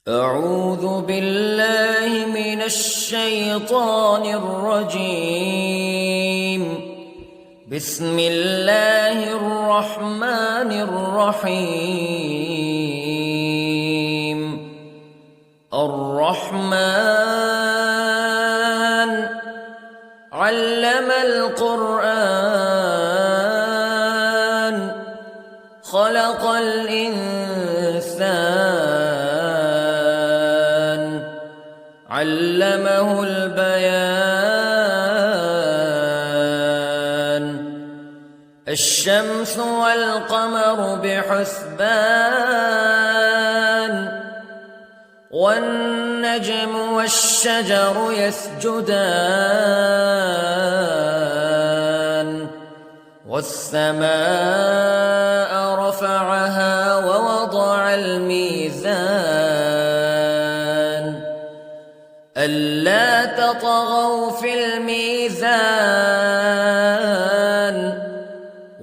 أعوذ بالله من الشيطان الرجيم. بسم الله الرحمن الرحيم. الرحمن علم القرآن خلق الإنسان علمه البيان. الشمس والقمر بحسبان والنجم والشجر يسجدان والسماء رفعها ووضع الميزان ألا تطغوا في الميزان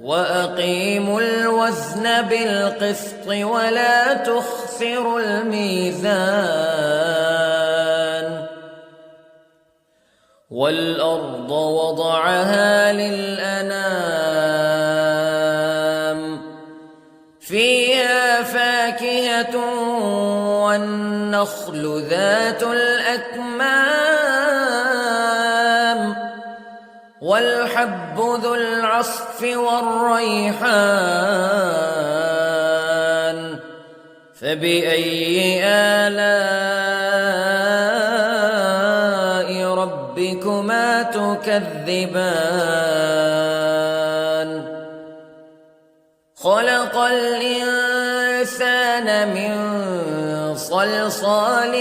وأقيموا الوزن بالقسط ولا تخسروا الميزان. والأرض وضعها للأنام فيها فاكهة والنخل ذات الأكمام والحب ذو العصف والريحان فبأي آلاء ربكما تكذبان. خلق الإنسان من صلصال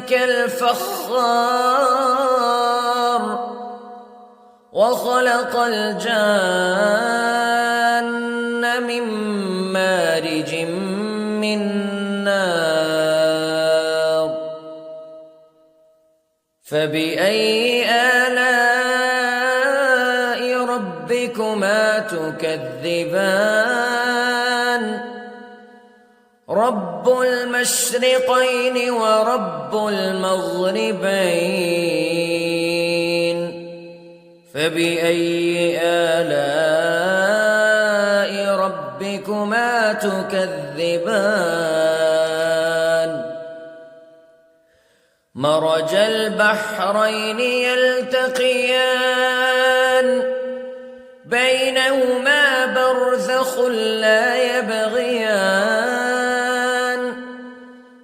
كالفخار وخلق الجان من مارج من نار فبأي آلاء ربكما تكذبان. رب المشرقين ورب المغربين فبأي آلاء ربكما تكذبان. مرج البحرين يلتقيان بينهما برزخ لا يبغيان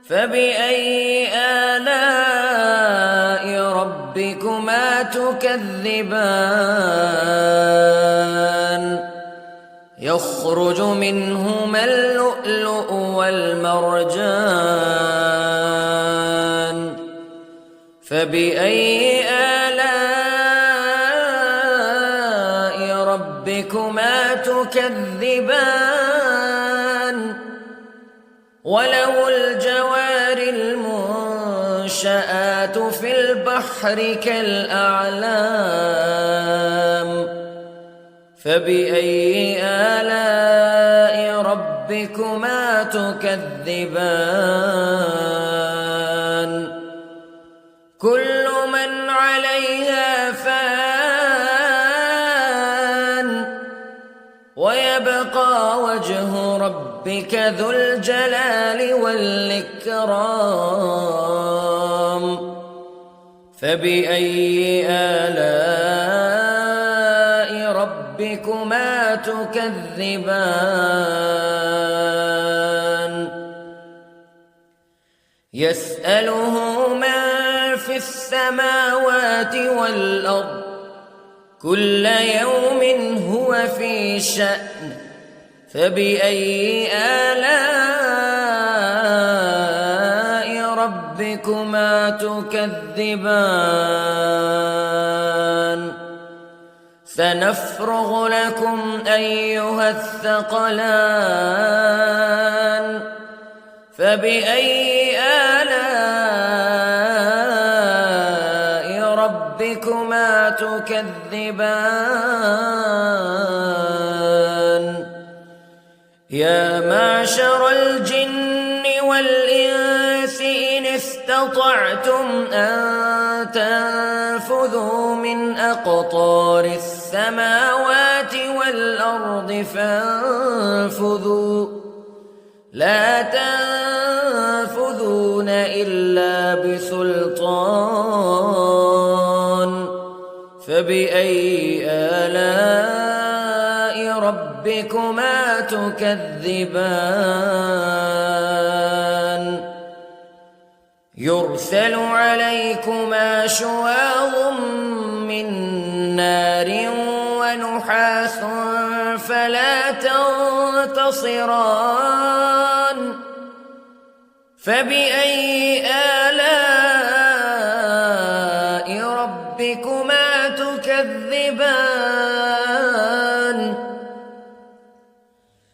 فبأي آلاء ربكما تكذبان. يخرج منهما اللؤلؤ والمرجان فبأي آلاء ربكما تكذبان. وله الجوار المنشآت في البحر كالأعلام فبأي آلاء ربكما تكذبان. كل من عليها فان ويبقى وجه ربك ذو الجلال والإكرام فبأي آلاء ربكما تكذبان. يسأله من في السماوات والأرض كل يوم هو في شأن فبأي آلاء ربكما تكذبان. سنفرغ لكم أيها الثقلان فبأي آلاء ربكما تكذبان. يا معشر الجن والإنس استطعتم أن تنفذوا من أقطار السماوات والأرض فانفذوا لا تنفذون إلا بسلطان فبأي آلاء ربكما تكذبان يرسل عليكما شواظ من نار ونحاس فلا تنتصران فبأي آلاء ربكما تكذبان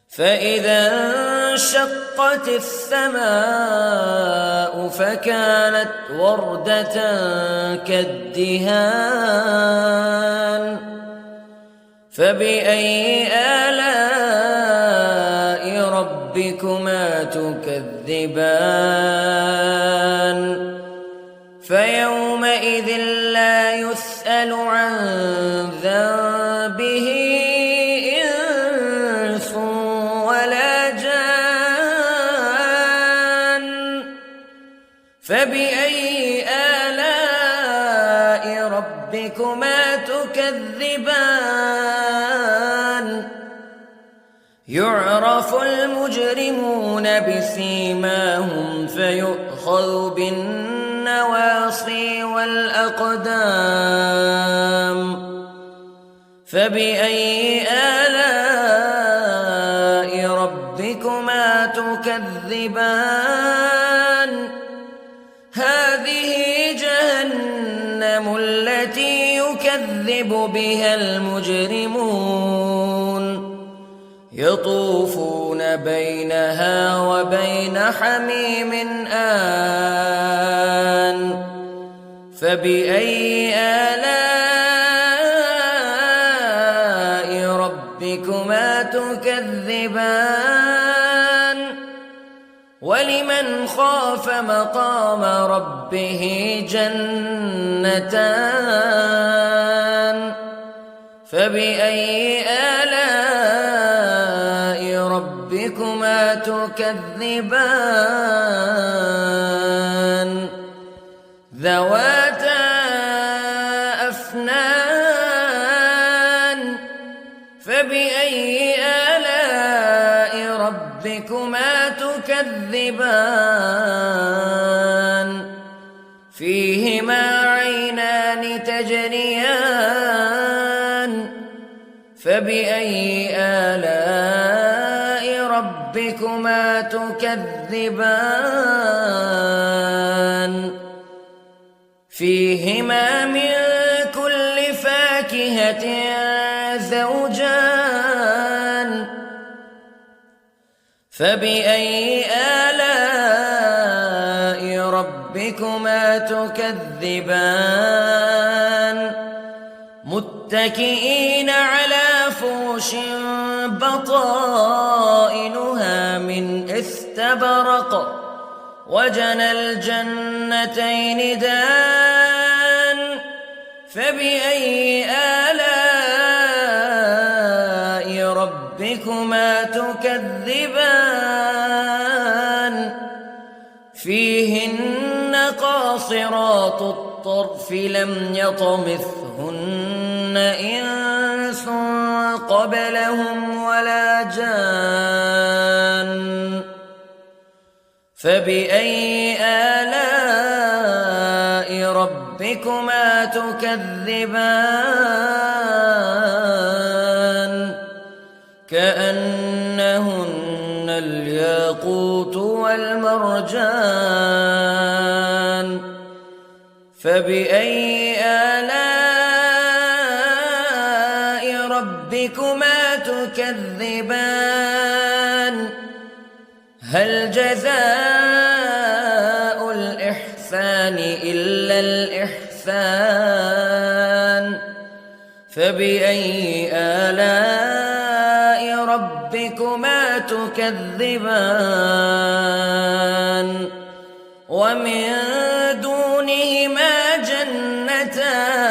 فإذا انشقت السماء فكانت وردة كالدهان فبأي آلاء ربكما تكذبان فيومئذ لا يسأل عن ذنبه إنس ولا جان فبأي آلاء ربكما تكذبان يعرف المجرمون بسيماهم فيؤخذ بالنواصي والأقدام فبأي آلاء ربكما تكذبان هذه جهنم التي يكذب بها المجرمون يطوفون بينها وبين حميم آن فبأي آلاء ربكما تكذبان ولمن خاف مقام ربه جنتان فبأي آلاء ربكما تكذبان ذواتا أفنان فبأي آلاء ربكما تكذبان فيهما عينان تجريان فبأي آلاء ربكما تكذبان فيهما من كل فاكهة زوجان فبأي آلاء ربكما تكذبان متكئين على فرش بطائنها من استبرق وجنى الجنتين دان فبأي آلاء ربكما تكذبان فيهن قاصرات الطرف لم يطمثهن إنس قبلهم ولا جان فبأي آلاء ربكما تكذبان كأنهن الياقوت والمرجان فبأي آلاء ربكما تكذبان هل جزاء الإحسان إلا الإحسان فبأي آلاء ربكما تكذبان ومن دونهما جنتان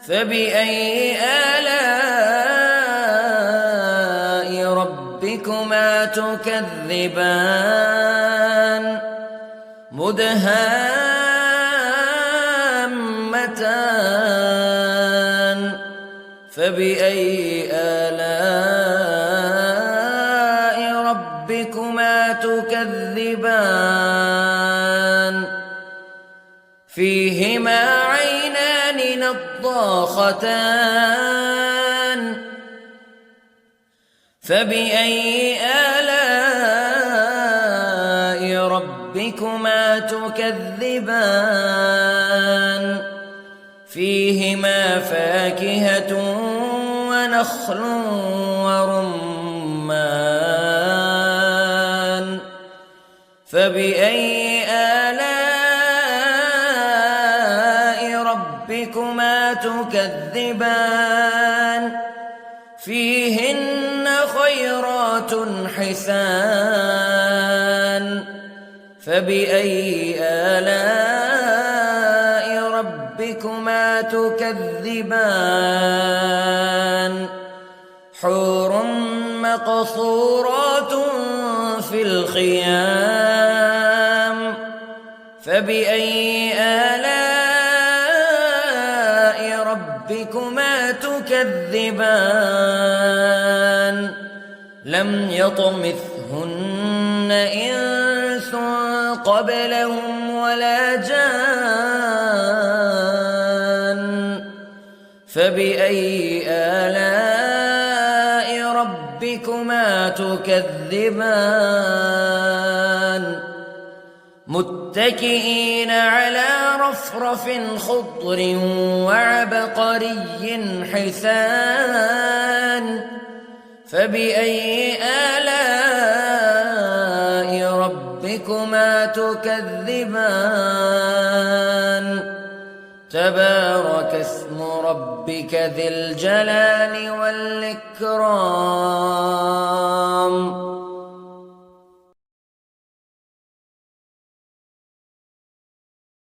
فبأي آلاء ربكما تكذبان مدهامتان فبأي آلاء ربكما تكذبان فيهما عينان نضاختان فبأي آلاء ربكما تكذبان فيهما فاكهة ونخل ورمان فبأي آلاء ربكما تكذبان فيهن خيرات حسان فبأي آلاء ربكما تكذبان حور مقصورات في الخيام فبأي آلاء ربكما تكذبان لم يطمثهن إنس قبلهم ولا جان فبأي آلاء ربكما تكذبان متكئين على رفرف خضر وعبقري حسان فبأي آلاء ربكما تكذبان تبارك اسم ربك ذي الجلال والإكرام